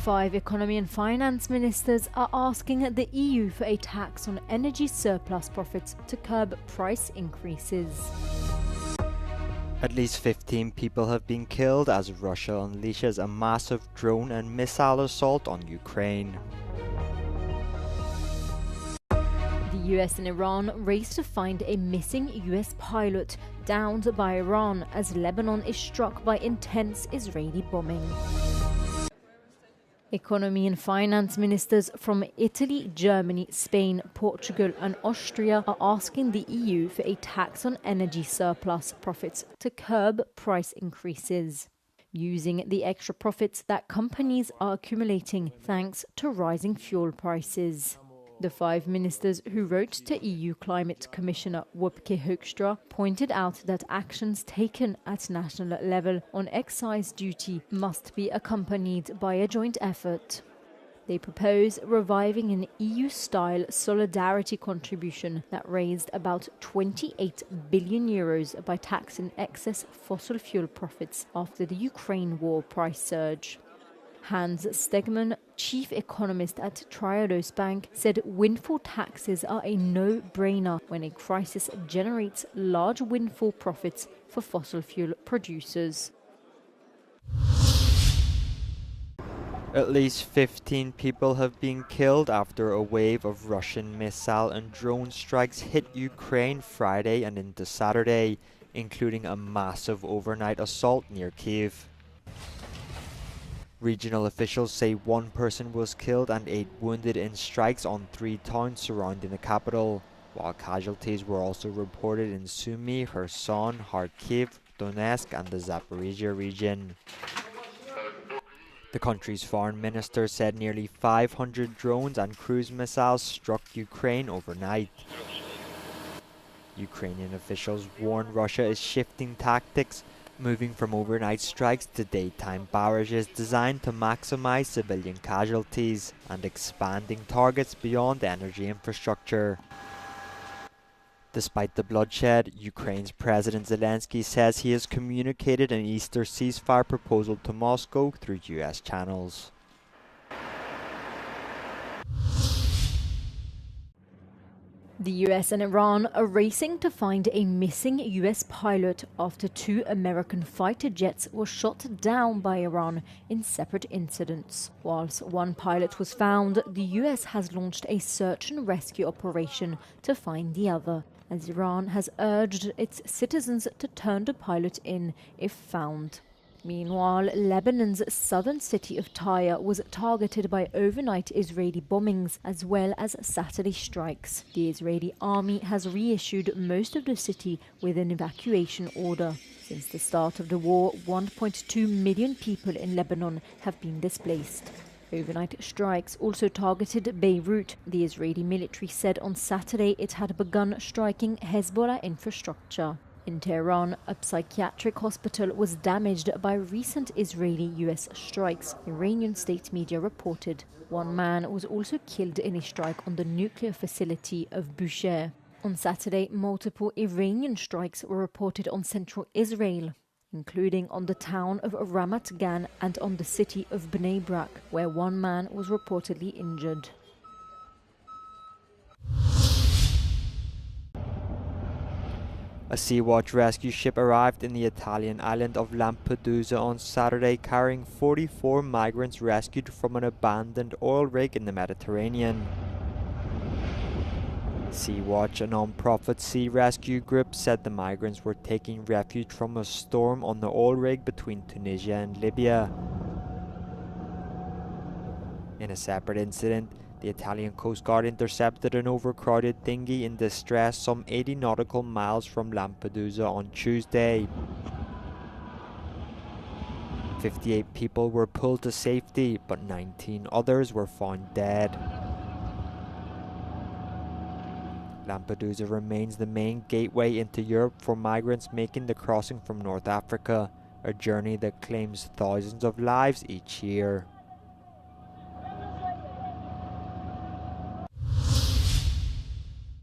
5 economy and finance ministers are asking the EU for a tax on energy surplus profits to curb price increases. At least 15 people have been killed as Russia unleashes a massive drone and missile assault on Ukraine. The US and Iran race to find a missing US pilot downed by Iran as Lebanon is struck by intense Israeli bombing. Economy and finance ministers from Italy, Germany, Spain, Portugal and Austria are asking the EU for a tax on energy surplus profits to curb price increases, using the extra profits that companies are accumulating thanks to rising fuel prices. The 5 ministers who wrote to EU Climate Commissioner Wopke Hoekstra pointed out that actions taken at national level on excise duty must be accompanied by a joint effort. They propose reviving an EU-style solidarity contribution that raised about €28 billion by taxing excess fossil fuel profits after the Ukraine war price surge. Hans Stegman, chief economist at Triodos Bank, said windfall taxes are a no-brainer when a crisis generates large windfall profits for fossil fuel producers. At least 15 people have been killed after a wave of Russian missile and drone strikes hit Ukraine Friday and into Saturday, including a massive overnight assault near Kyiv. Regional officials say 1 person was killed and 8 wounded in strikes on 3 towns surrounding the capital, while casualties were also reported in Sumy, Kherson, Kharkiv, Donetsk and the Zaporizhia region. The country's foreign minister said nearly 500 drones and cruise missiles struck Ukraine overnight. Ukrainian officials warn Russia is shifting tactics, moving from overnight strikes to daytime barrages designed to maximize civilian casualties and expanding targets beyond energy infrastructure. Despite the bloodshed, Ukraine's President Zelensky says he has communicated an Easter ceasefire proposal to Moscow through US channels. The US and Iran are racing to find a missing US pilot after 2 American fighter jets were shot down by Iran in separate incidents. Whilst 1 pilot was found, the US has launched a search and rescue operation to find the other, as Iran has urged its citizens to turn the pilot in if found. Meanwhile, Lebanon's southern city of Tyre was targeted by overnight Israeli bombings as well as Saturday strikes. The Israeli army has reissued most of the city with an evacuation order. Since the start of the war, 1.2 million people in Lebanon have been displaced. Overnight strikes also targeted Beirut. The Israeli military said on Saturday it had begun striking Hezbollah infrastructure. In Tehran, a psychiatric hospital was damaged by recent Israeli-US strikes, Iranian state media reported. 1 man was also killed in a strike on the nuclear facility of Bushehr. On Saturday, multiple Iranian strikes were reported on central Israel, including on the town of Ramat Gan and on the city of Bnei Brak, where 1 man was reportedly injured. A Sea-Watch rescue ship arrived in the Italian island of Lampedusa on Saturday carrying 44 migrants rescued from an abandoned oil rig in the Mediterranean. Sea-Watch, a non-profit sea rescue group, said the migrants were taking refuge from a storm on the oil rig between Tunisia and Libya. In a separate incident, the Italian Coast Guard intercepted an overcrowded dinghy in distress some 80 nautical miles from Lampedusa on Tuesday. 58 people were pulled to safety, but 19 others were found dead. Lampedusa remains the main gateway into Europe for migrants making the crossing from North Africa, a journey that claims thousands of lives each year.